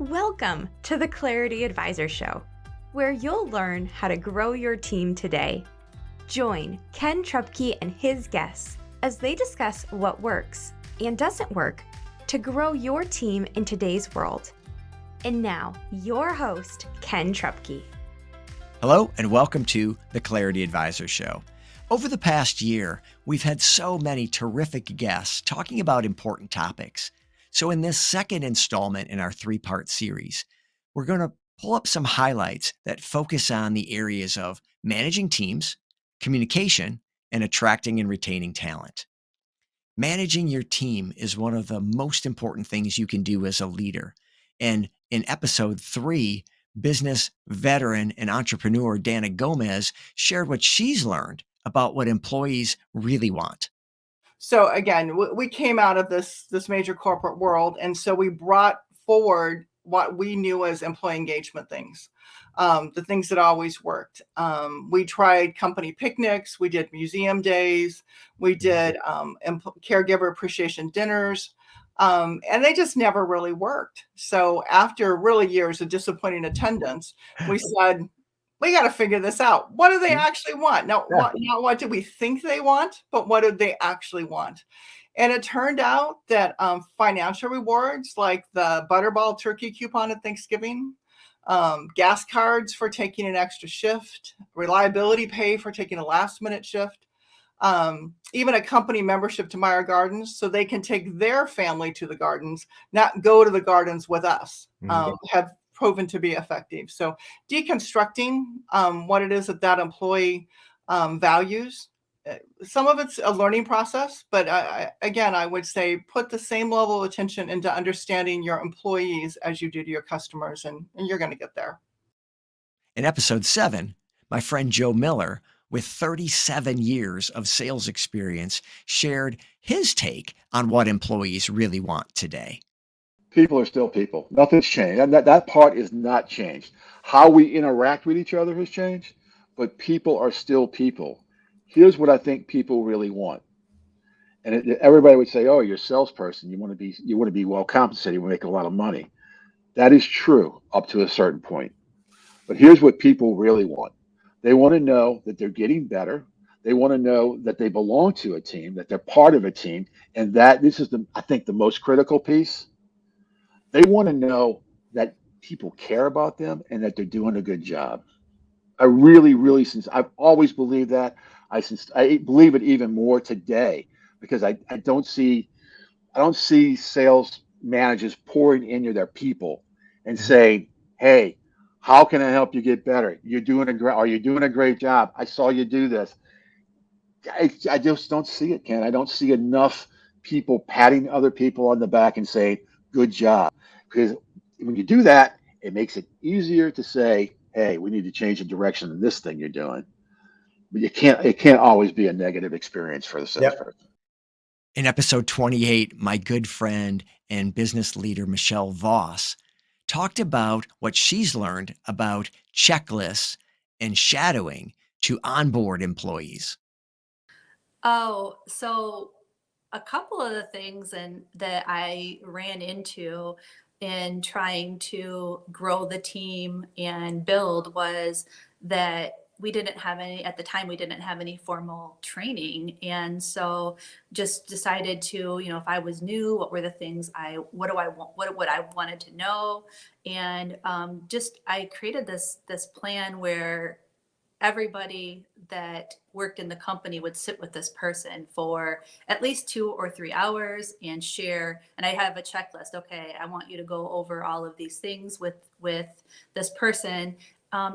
Welcome to the Clarity Advisor Show, where you'll learn how to grow your team today. Join Ken Trupke and his guests as they discuss what works and doesn't work to grow your team in today's world. And now, your host, Ken Trupke. Hello, and welcome to the Clarity Advisor Show. Over the past year, we've had so many terrific guests talking about important topics. So in this second installment in our three-part series, we're going to pull up some highlights that focus on the areas of managing teams, communication, and attracting and retaining talent. Managing your team is one of the most important things you can do as a leader. And in episode 3, business veteran and entrepreneur Danna Gomez shared what she's learned about what employees really want. So again, we came out of this major corporate world, and so we brought forward what we knew as employee engagement things, the things that always worked. We tried company picnics, we did museum days, we did caregiver appreciation dinners, and they just never really worked. So after really years of disappointing attendance, we said, we got to figure this out. What do they actually want? Not what do we think they want, but what do they actually want? And it turned out that financial rewards like the Butterball turkey coupon at Thanksgiving, gas cards for taking an extra shift, reliability pay for taking a last minute shift, even a company membership to VonMyhr Gardens so they can take their family to the gardens, not go to the gardens with us, have proven to be effective. So deconstructing what it is that employee values. Some of it's a learning process, but I would say put the same level of attention into understanding your employees as you do to your customers, and you're going to get there. In episode 7, my friend Joe Miller, with 37 years of sales experience, shared his take on what employees really want today. People are still people. Nothing's changed. And that part is not changed. How we interact with each other has changed, but people are still people. Here's what I think people really want. And everybody would say, "Oh, you're a salesperson. You want to be well compensated. You want to make a lot of money." That is true up to a certain point. But here's what people really want. They want to know that they're getting better. They want to know that they belong to a team, that they're part of a team, and that this is I think the most critical piece. They want to know that people care about them and that they're doing a good job. I really, I've always believed that. I believe it even more today because I don't see sales managers pouring into their people and saying, "Hey, how can I help you get better? Are you doing a great job? I saw you do this." I just don't see it, Ken. I don't see enough people patting other people on the back and saying, "Good job." Because when you do that, it makes it easier to say, "Hey, we need to change the direction of this thing you're doing." But it can't always be a negative experience for the salesperson. Yep. In episode 28, my good friend and business leader, Michelle Voss, talked about what she's learned about checklists and shadowing to onboard employees. Oh, so a couple of the things that I ran into in trying to grow the team and build was that we didn't have any formal training. And so just decided to, if I was new, what were the things what I wanted to know? And I created this plan where everybody that worked in the company would sit with this person for at least 2 or 3 hours and share. And I have a checklist. Okay, I want you to go over all of these things with this person.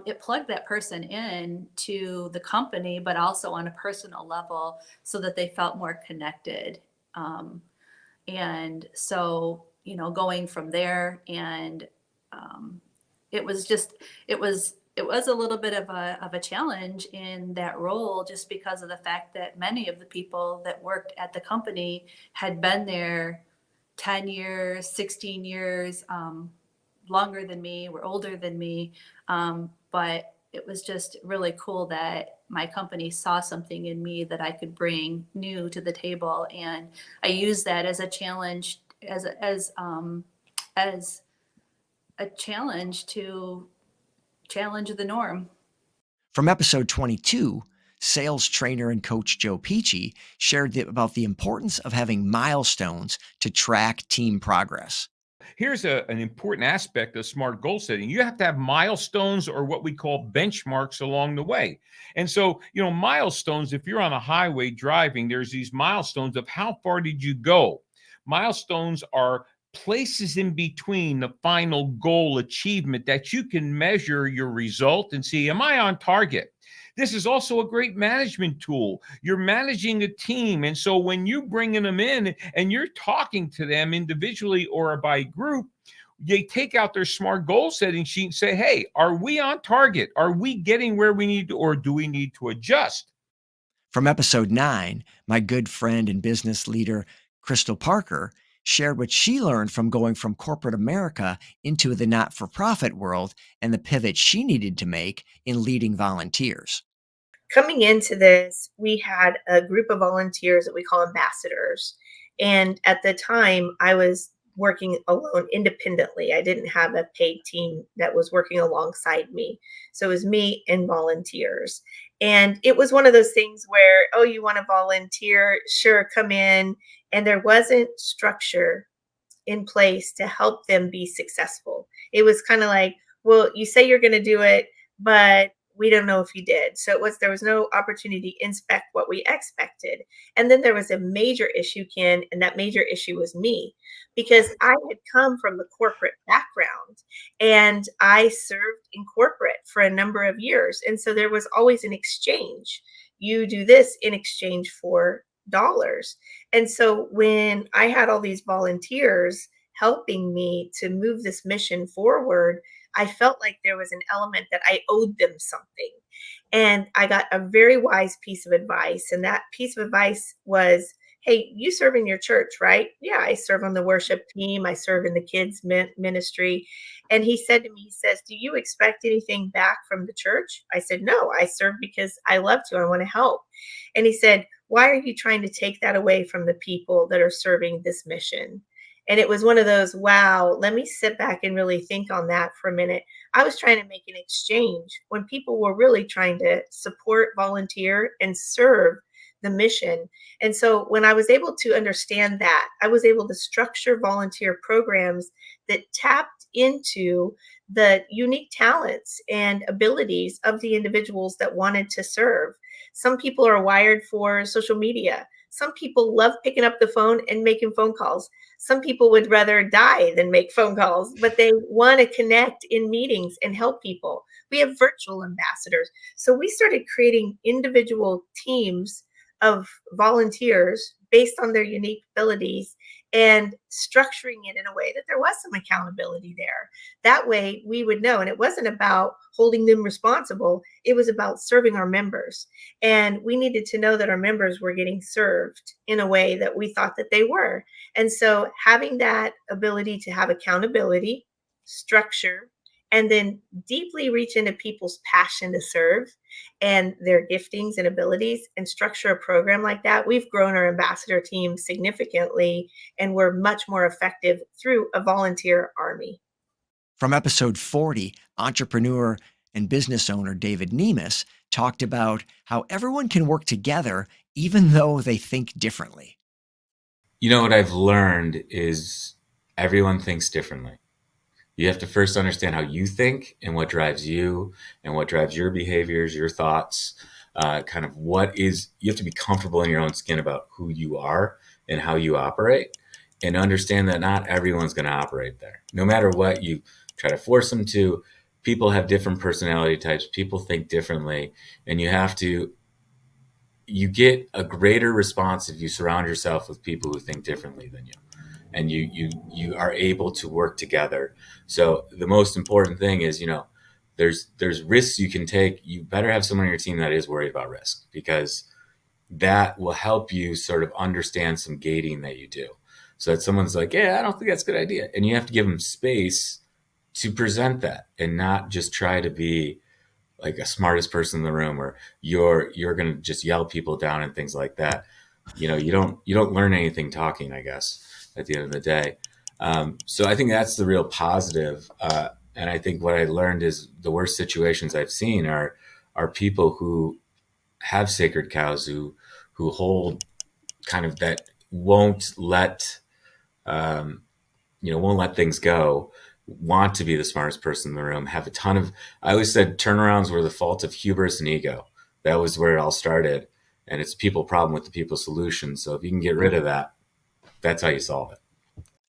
It plugged that person in to the company, but also on a personal level so that they felt more connected. And so, going from there, and it was a little bit of a challenge in that role, just because of the fact that many of the people that worked at the company had been there 10 years, 16 years, longer than me, were older than me. But it was just really cool that my company saw something in me that I could bring new to the table. And I used that as a challenge, as a challenge to challenge the norm. From episode 22, sales trainer and coach Joe Pici shared about the importance of having milestones to track team progress. Here's an important aspect of smart goal setting. You have to have milestones, or what we call benchmarks, along the way. And so, milestones, if you're on a highway driving, there's these milestones of how far did you go? Milestones are places in between the final goal achievement that you can measure your result and see, am I on target? This is also a great management tool. You're managing a team. And so when you bringing them in and you're talking to them individually or by group, they take out their smart goal setting sheet and say, hey, are we on target? Are we getting where we need to, or do we need to adjust? From episode 9, my good friend and business leader, Krystal Parker, shared what she learned from going from corporate America into the not-for-profit world and the pivot she needed to make in leading volunteers. Coming into this, we had a group of volunteers that we call ambassadors. And at the time, I was working alone independently. I didn't have a paid team that was working alongside me. So it was me and volunteers. And it was one of those things where, oh, you want to volunteer? Sure, come in. And there wasn't structure in place to help them be successful. It was kind of like, well, you say you're going to do it, but we don't know if you did. So there was no opportunity to inspect what we expected. And then there was a major issue, Ken, and that major issue was me, because I had come from the corporate background and I served in corporate for a number of years. And so there was always an exchange. You do this in exchange for dollars. And so when I had all these volunteers helping me to move this mission forward, I felt like there was an element that I owed them something. And I got a very wise piece of advice. And that piece of advice was, hey, you serve in your church, right? Yeah, I serve on the worship team. I serve in the kids ministry. And he said to me, he says, do you expect anything back from the church? I said, no, I serve because I love to. I want to help. And he said, why are you trying to take that away from the people that are serving this mission? And it was one of those, wow, let me sit back and really think on that for a minute. I was trying to make an exchange when people were really trying to support, volunteer, and serve the mission. And so when I was able to understand that, I was able to structure volunteer programs that tapped into the unique talents and abilities of the individuals that wanted to serve. Some people are wired for social media. Some people love picking up the phone and making phone calls. Some people would rather die than make phone calls, but they want to connect in meetings and help people. We have virtual ambassadors. So we started creating individual teams of volunteers based on their unique abilities and structuring it in a way that there was some accountability there. That way we would know. And it wasn't about holding them responsible. It was about serving our members. And we needed to know that our members were getting served in a way that we thought that they were. And so having that ability to have accountability, structure, and then deeply reach into people's passion to serve and their giftings and abilities and structure a program like that, we've grown our ambassador team significantly, and we're much more effective through a volunteer army. From episode 40, entrepreneur and business owner David Nemes talked about how everyone can work together even though they think differently. You know, what I've learned is everyone thinks differently. You have to first understand how you think and what drives you and what drives your behaviors, your thoughts, you have to be comfortable in your own skin about who you are and how you operate, and understand that not everyone's going to operate there. No matter what you try to force them to, people have different personality types, people think differently, and you get a greater response if you surround yourself with people who think differently than you. And you are able to work together. So the most important thing is, there's risks you can take. You better have someone on your team that is worried about risk, because that will help you sort of understand some gating that you do. So that someone's like, yeah, I don't think that's a good idea. And you have to give them space to present that and not just try to be like a smartest person in the room, or you're going to just yell people down and things like that. You don't learn anything talking, I guess, at the end of the day. So I think that's the real positive. And I think what I learned is the worst situations I've seen are people who have sacred cows, who hold kind of that won't let won't let things go, want to be the smartest person in the room, have a ton of, I always said turnarounds were the fault of hubris and ego. That was where it all started. And it's a people problem with the people solution. So if you can get rid of that, that's how you solve it.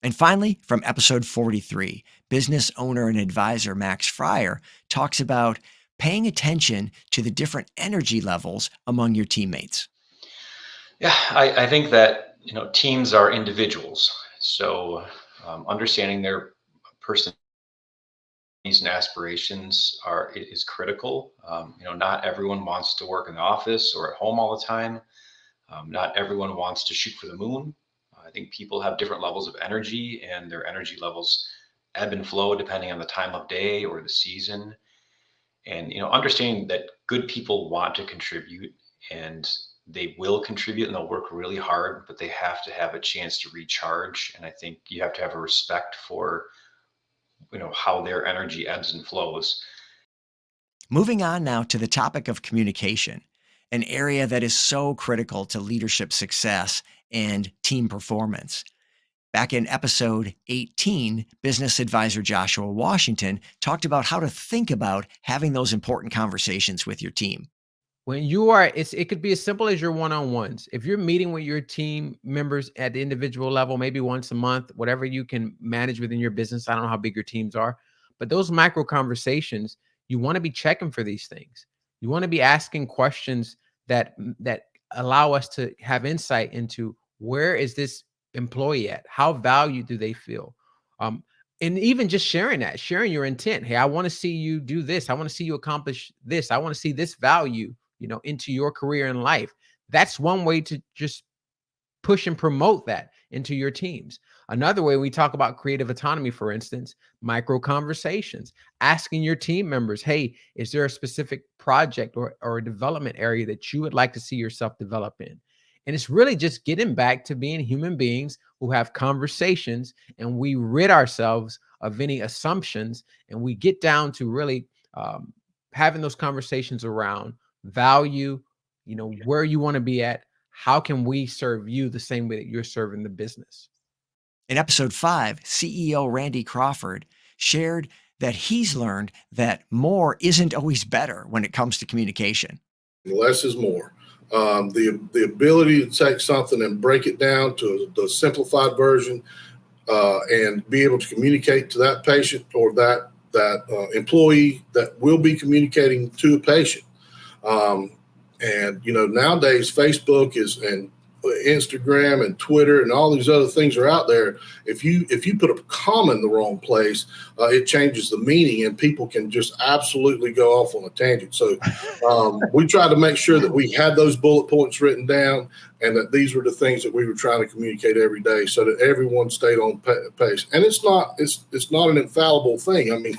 And finally, from episode 43, business owner and advisor Max Friar talks about paying attention to the different energy levels among your teammates. Yeah, I think that, teams are individuals. So understanding their personal needs and aspirations is critical. Not everyone wants to work in the office or at home all the time. Not everyone wants to shoot for the moon. I think people have different levels of energy, and their energy levels ebb and flow depending on the time of day or the season. And, understanding that good people want to contribute, and they will contribute, and they'll work really hard, but they have to have a chance to recharge. And I think you have to have a respect for, how their energy ebbs and flows. Moving on now to the topic of communication, an area that is so critical to leadership success and team performance. Back in episode 18, business advisor Joshua Washington talked about how to think about having those important conversations with your team. When you are, it could be as simple as your one-on-ones. If you're meeting with your team members at the individual level, maybe once a month, whatever you can manage within your business. I don't know how big your teams are, but those micro conversations, you want to be checking for these things. You want to be asking questions that allow us to have insight into where is this employee at? How valued do they feel? And even just sharing your intent. Hey, I want to see you do this. I want to see you accomplish this. I want to see this value, into your career and life. That's one way to just push and promote that into your teams. Another way, we talk about creative autonomy, for instance, micro conversations, asking your team members, hey, is there a specific project or a development area that you would like to see yourself develop in? And it's really just getting back to being human beings who have conversations, and we rid ourselves of any assumptions, and we get down to really having those conversations around value, where you want to be at. How can we serve you the same way that you're serving the business? In episode 5, CEO Randy Crawford shared that he's learned that more isn't always better when it comes to communication. Less is more. The ability to take something and break it down to the simplified version and be able to communicate to that patient or that employee that will be communicating to a patient. And nowadays Facebook and Instagram and Twitter and all these other things are out there. If you put a comma in the wrong place, it changes the meaning, and people can just absolutely go off on a tangent. So we tried to make sure that we had those bullet points written down, and that these were the things that we were trying to communicate every day, so that everyone stayed on pace. And it's not an infallible thing. I mean,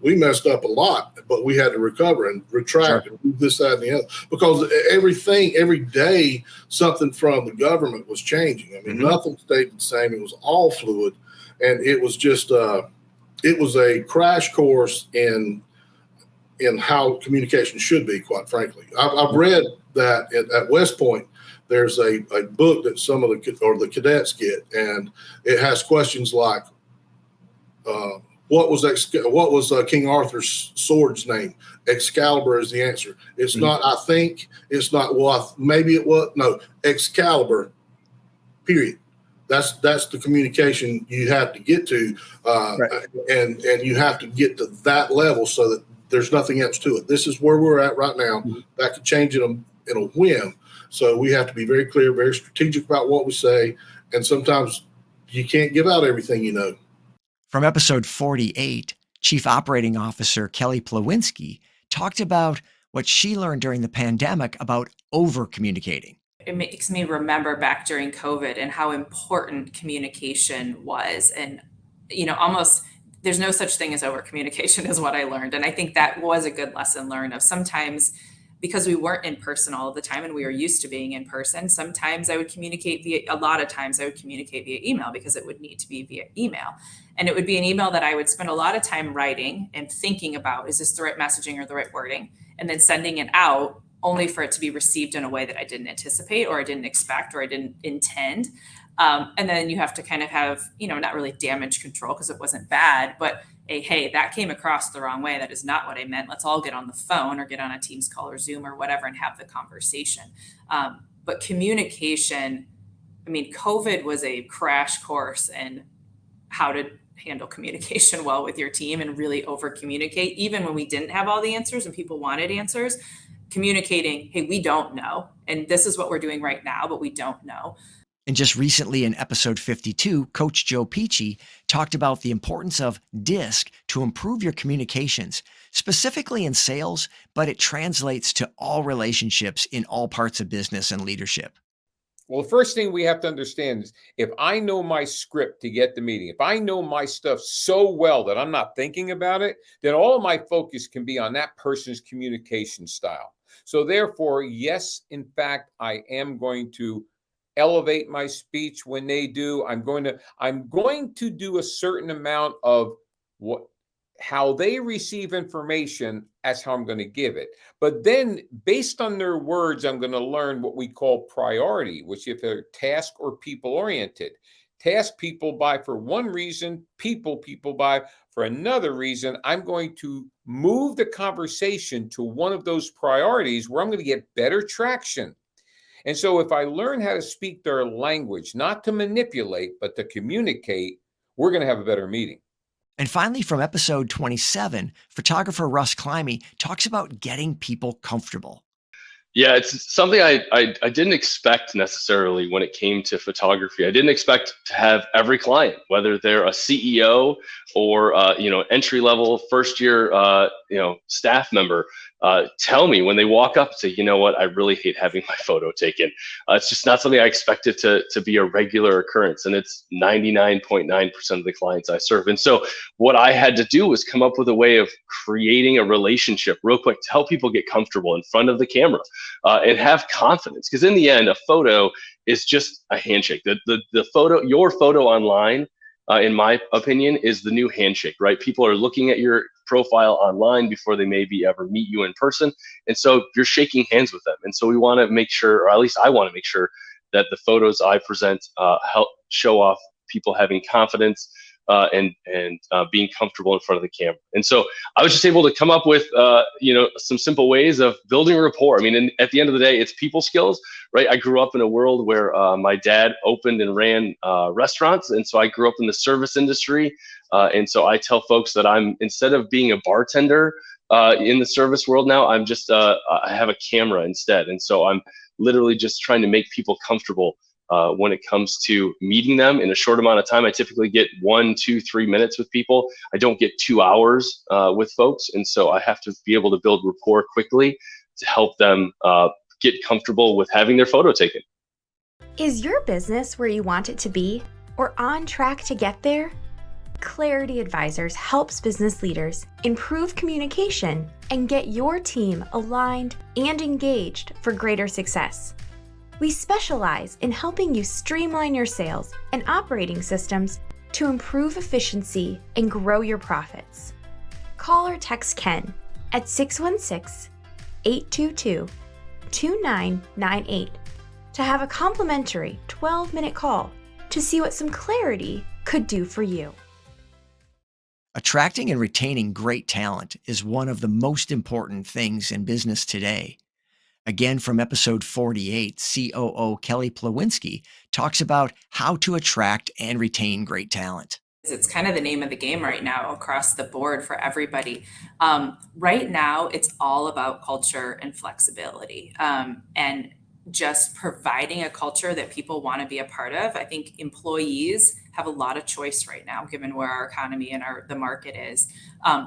we messed up a lot, but we had to recover and retract and do this, that, and the other, because every day, something from the government was changing. I mean, nothing stayed the same. It was all fluid, and it was just it was a crash course in how communication should be. Quite frankly, I've read that at West Point, there's a book that some of the cadets get, and it has questions like, what was King Arthur's sword's name? Excalibur is the answer. It's not, I think. It's not, well, maybe it was. No, Excalibur, period. That's the communication you have to get to, right. and you have to get to that level so that there's nothing else to it. This is where we're at right now. That could change in a whim. So we have to be very clear, very strategic about what we say, and sometimes you can't give out everything you know. From episode 48, Chief Operating Officer Kelly Plawinski talked about what she learned during the pandemic about over-communicating. It makes me remember back during COVID and how important communication was. And, almost there's no such thing as over-communication is what I learned. And I think that was a good lesson learned of sometimes because we weren't in person all of the time and we were used to being in person, sometimes I would communicate a lot of times I would communicate via email because it would need to be via email. And it would be an email that I would spend a lot of time writing and thinking about, is this the right messaging or the right wording? And then sending it out only for it to be received in a way that I didn't anticipate or I didn't expect or I didn't intend. And then you have to kind of have, not really damage control because it wasn't bad, but hey, that came across the wrong way. That is not what I meant. Let's all get on the phone or get on a Teams call or Zoom or whatever and have the conversation. But communication, COVID was a crash course in how to handle communication well with your team and really over communicate. Even when we didn't have all the answers and people wanted answers, communicating, hey, we don't know. And this is what we're doing right now, but we don't know. And just recently in episode 52, Coach Joe Pici talked about the importance of DISC to improve your communications, specifically in sales, but it translates to all relationships in all parts of business and leadership. Well, the first thing we have to understand is if I know my script to get the meeting, if I know my stuff so well that I'm not thinking about it, then all of my focus can be on that person's communication style. So therefore, yes, in fact, I am going to elevate my speech when they do. I'm going to do a certain amount of how they receive information. That's how I'm going to give it. But then based on their words, I'm going to learn what we call priority, which if they're task or people oriented. Task people buy for one reason, people buy for another reason. I'm going to move the conversation to one of those priorities where I'm going to get better traction. And so if I learn how to speak their language, not to manipulate, but to communicate, we're going to have a better meeting. And finally, from episode 27, photographer Russ Climie talks about getting people comfortable. Yeah, it's something I didn't expect necessarily when it came to photography. I didn't expect to have every client, whether they're a CEO or entry level first year staff member, tell me when they walk up and say, you know what, I really hate having my photo taken. It's just not something I expected to be a regular occurrence, and it's 99.9% of the clients I serve. And so what I had to do was come up with a way of creating a relationship real quick to help people get comfortable in front of the camera. And have confidence, because in the end, a photo is just a handshake. The photo, your photo online, in my opinion, is the new handshake, right? People are looking at your profile online before they maybe ever meet you in person, and so you're shaking hands with them. And so we want to make sure, or at least I want to make sure, that the photos I present help show off people having confidence and being comfortable in front of the camera. And so I was just able to come up with, some simple ways of building rapport. At the end of the day, it's people skills, right? I grew up in a world where my dad opened and ran restaurants. And so I grew up in the service industry. And so I tell folks that instead of being a bartender in the service world now, I'm just, I have a camera instead. And so I'm literally just trying to make people comfortable when it comes to meeting them in a short amount of time. I typically get 1, 2, 3 minutes with people. I don't get 2 hours with folks. And so I have to be able to build rapport quickly to help them get comfortable with having their photo taken. Is your business where you want it to be or on track to get there? Clarity Advisors helps business leaders improve communication and get your team aligned and engaged for greater success. We specialize in helping you streamline your sales and operating systems to improve efficiency and grow your profits. Call or text Ken at 616-822-2998 to have a complimentary 12-minute call to see what some clarity could do for you. Attracting and retaining great talent is one of the most important things in business today. Again, from episode 48, COO Kelly Plawinski talks about how to attract and retain great talent. It's kind of the name of the game right now across the board for everybody. Right now, it's all about culture and flexibility, and just providing a culture that people want to be a part of. I think employees have a lot of choice right now, given where our economy and the market is.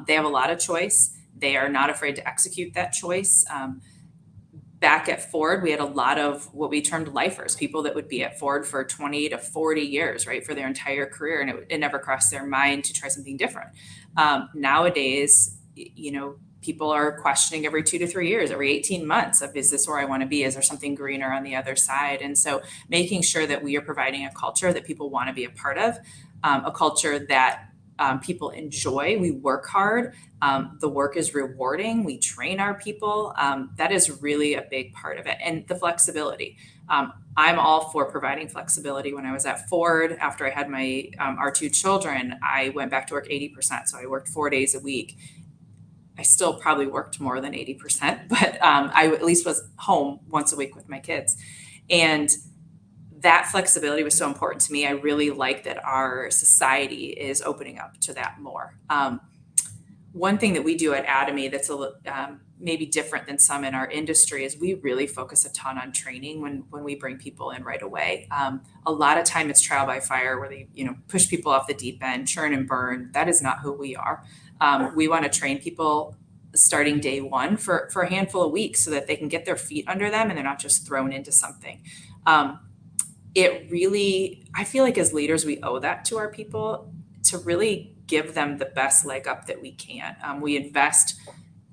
They have a lot of choice. They are not afraid to execute that choice. Back at Ford, we had a lot of what we termed lifers, people that would be at Ford for 20 to 40 years, right, for their entire career. And it never crossed their mind to try something different. Nowadays, people are questioning every 2 to 3 years, every 18 months of, is this where I want to be? Is there something greener on the other side? And so making sure that we are providing a culture that people want to be a part of, a culture that people enjoy. We work hard. The work is rewarding. We train our people. That is really a big part of it. And the flexibility. I'm all for providing flexibility. When I was at Ford, after I had my our 2 children, I went back to work 80%. So I worked 4 days a week. I still probably worked more than 80%, but I at least was home once a week with my kids. And that flexibility was so important to me. I really like that our society is opening up to that more. One thing that we do at Atomy that's maybe different than some in our industry is we really focus a ton on training when we bring people in right away. A lot of time it's trial by fire, where they push people off the deep end, churn and burn. That is not who we are. We want to train people starting day one for a handful of weeks so that they can get their feet under them and they're not just thrown into something. It really, I feel like as leaders, we owe that to our people to really give them the best leg up that we can. We invest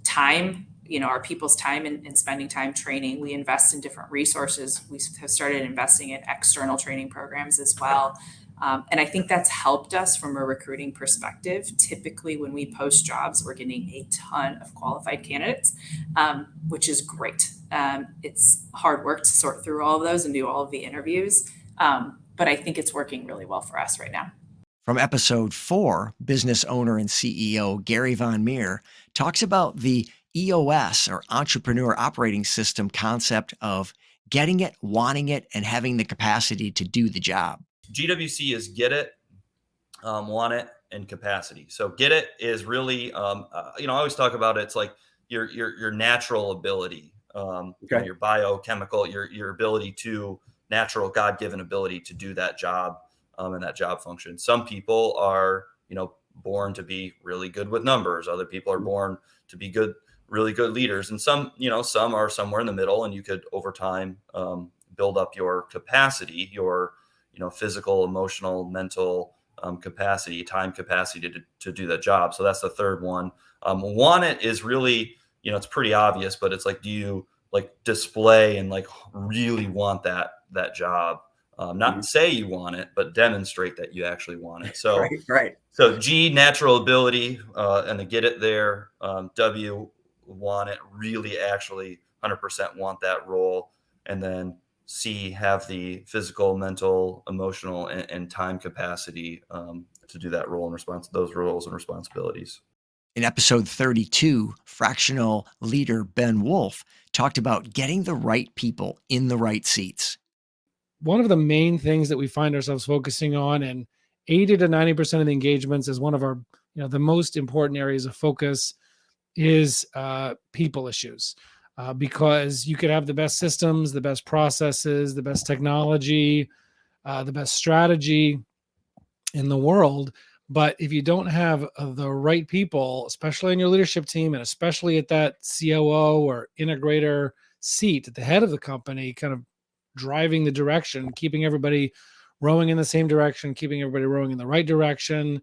time, our people's time in spending time training. We invest in different resources. We have started investing in external training programs as well. And I think that's helped us from a recruiting perspective. Typically, when we post jobs, we're getting a ton of qualified candidates, which is great. It's hard work to sort through all of those and do all of the interviews. But I think it's working really well for us right now. From episode 4, business owner and CEO Gary VonMyhr talks about the EOS, or Entrepreneur Operating System, concept of getting it, wanting it, and having the capacity to do the job. GWC is get it, want it, and capacity. So get it is really, I always talk about it. It's like your natural ability, your biochemical, your ability to natural God-given ability to do that job and that job function. Some people are, born to be really good with numbers. Other people are born to be really good leaders. And some are somewhere in the middle, and you could over time build up your capacity, your physical, emotional, mental capacity, time capacity to do that job. So that's the third one. Want it is really, it's pretty obvious, but it's like, do you display and really want that job? Not say you want it, but demonstrate that you actually want it. So, right. So G, natural ability, and to get it there. W, want it, really actually 100% want that role. And then C, have the physical, mental, emotional, and time capacity to do that role and those roles and responsibilities. In episode 32, fractional leader Ben Wolf talked about getting the right people in the right seats. One of the main things that we find ourselves focusing on, and 80 to 90% of the engagements is one of our, the most important areas of focus, is people issues. Because you could have the best systems, the best processes, the best technology, the best strategy in the world. But if you don't have the right people, especially in your leadership team, and especially at that COO or integrator seat at the head of the company, kind of driving the direction, keeping everybody rowing in the same direction, keeping everybody rowing in the right direction,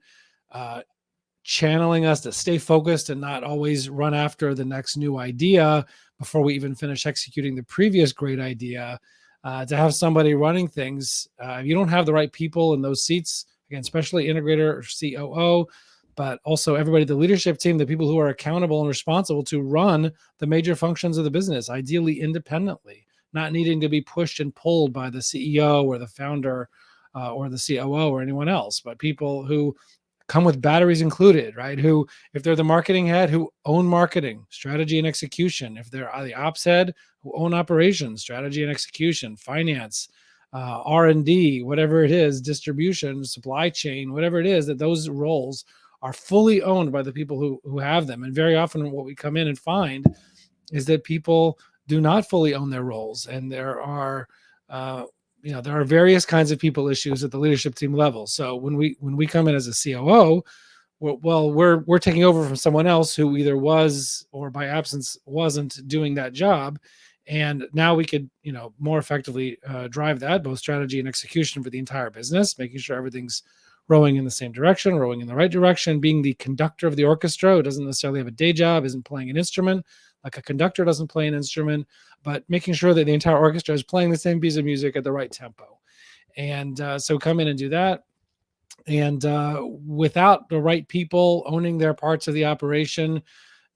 channeling us to stay focused and not always run after the next new idea before we even finish executing the previous great idea, to have somebody running things. If you don't have the right people in those seats, again, especially integrator or COO, but also everybody, the leadership team, the people who are accountable and responsible to run the major functions of the business, ideally independently, not needing to be pushed and pulled by the CEO or the founder or the COO or anyone else, but people who come with batteries included, right? Who, if they're the marketing head, who own marketing, strategy and execution. If they're the ops head, who own operations, strategy and execution, finance, R&D, whatever it is, distribution, supply chain, whatever it is, that those roles are fully owned by the people who have them. And very often what we come in and find is that people do not fully own their roles. And there are, there are various kinds of people issues at the leadership team level. So when we come in as a COO, we're taking over from someone else who either was or by absence wasn't doing that job. And now we could, more effectively drive that, both strategy and execution for the entire business, making sure everything's rowing in the same direction, rowing in the right direction, being the conductor of the orchestra who doesn't necessarily have a day job, isn't playing an instrument, like a conductor doesn't play an instrument, but making sure that the entire orchestra is playing the same piece of music at the right tempo. And so come in and do that. And without the right people owning their parts of the operation,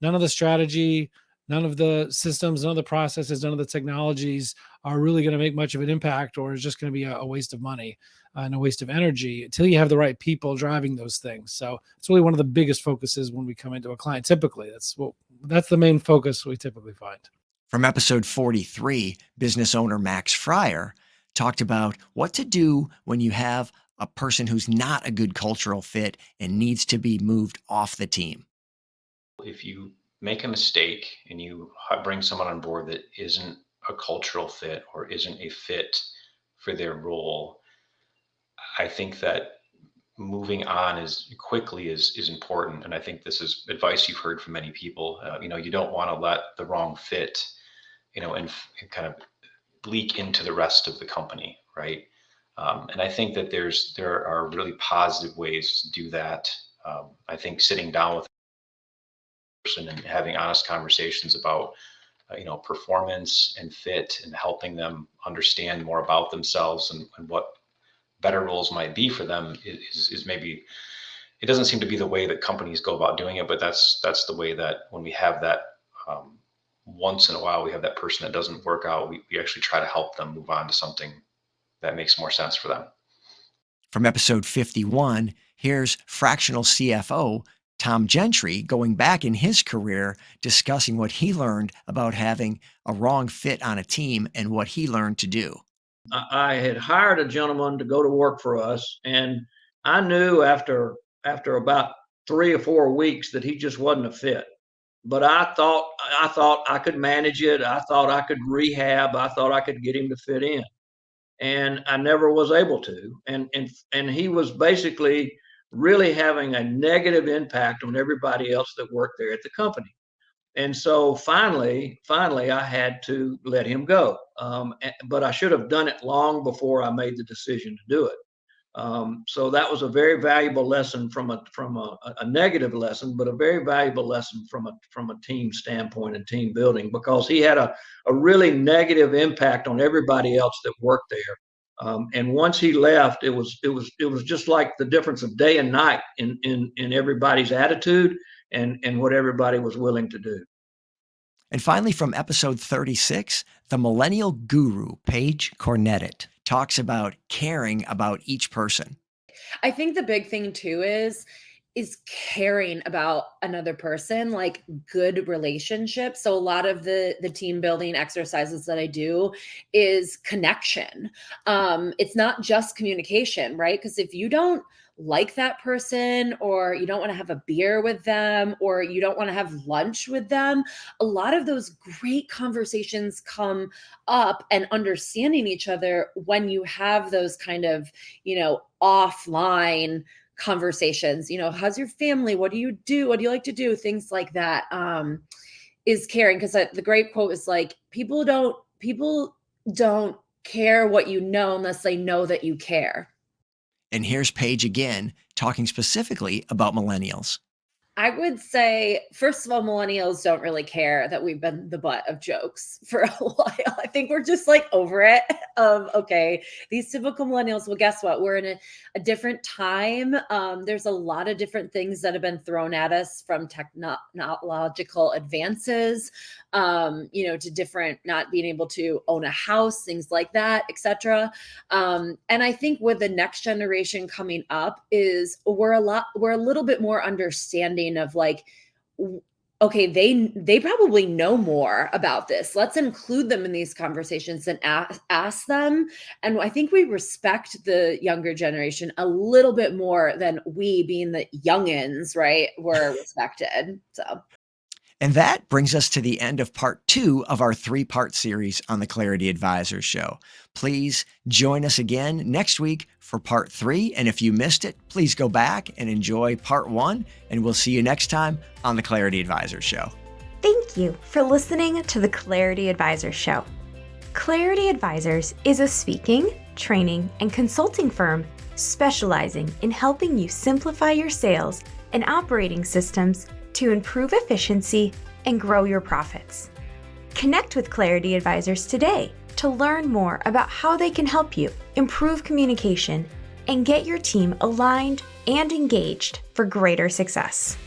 none of the strategy, none of the systems, none of the processes, none of the technologies are really going to make much of an impact, or is just going to be a waste of money and a waste of energy until you have the right people driving those things. So it's really one of the biggest focuses when we come into a client. Typically, that's the main focus we typically find. From episode 43, business owner Max Friar talked about what to do when you have a person who's not a good cultural fit and needs to be moved off the team. If you make a mistake and you bring someone on board that isn't a cultural fit or isn't a fit for their role, I think that moving on as quickly is important. And I think this is advice you've heard from many people. You don't want to let the wrong fit, and kind of leak into the rest of the company, right? And I think that there are really positive ways to do that. I think sitting down with a person and having honest conversations about performance and fit, and helping them understand more about themselves and what better roles might be for them is maybe, it doesn't seem to be the way that companies go about doing it, but that's the way that when we have that once in a while, we have that person that doesn't work out, we actually try to help them move on to something that makes more sense for them. From episode 51, here's fractional CFO Tom Gentry going back in his career, discussing what he learned about having a wrong fit on a team and what he learned to do. I had hired a gentleman to go to work for us, and I knew after about 3 or 4 weeks that he just wasn't a fit. But I thought I could manage it. I thought I could rehab. I thought I could get him to fit in, and I never was able to. And he was basically really having a negative impact on everybody else that worked there at the company. And so finally, I had to let him go. But I should have done it long before I made the decision to do it. So that was a very valuable lesson from a negative lesson, but a very valuable lesson from a team standpoint and team building, because he had a really negative impact on everybody else that worked there. And once he left, it was just like the difference of day and night in everybody's attitude and what everybody was willing to do. And finally, from episode 36, the millennial guru, Paige Cornetet, talks about caring about each person. I think the big thing too is caring about another person, like good relationships. So a lot of the team building exercises that I do is connection. It's not just communication, right? Because if you don't like that person, or you don't want to have a beer with them, or you don't want to have lunch with them, a lot of those great conversations come up, and understanding each other when you have those kind of, offline conversations. How's your family? What do you do? What do you like to do? Things like that is caring. Because the great quote is like, people don't care what you know unless they know that you care. And here's Paige again, talking specifically about millennials. I would say, first of all, millennials don't really care that we've been the butt of jokes for a while. I think we're just like over it okay, these typical millennials, well, guess what? We're in a different time. There's a lot of different things that have been thrown at us, from technological advances, to different, not being able to own a house, things like that, etc. And I think with the next generation coming up is we're a little bit more understanding of like, okay, they probably know more about this. Let's include them in these conversations and ask them. And I think we respect the younger generation a little bit more than we, being the youngins, right, were respected. So. And that brings us to the end of part 2 of our 3-part series on the Clarity Advisor Show. Please join us again next week for part 3. And if you missed it, please go back and enjoy part 1. And we'll see you next time on the Clarity Advisor Show. Thank you for listening to the Clarity Advisor Show. Clarity Advisors is a speaking, training, and consulting firm specializing in helping you simplify your sales and operating systems to improve efficiency and grow your profits. Connect with Clarity Advisors today to learn more about how they can help you improve communication and get your team aligned and engaged for greater success.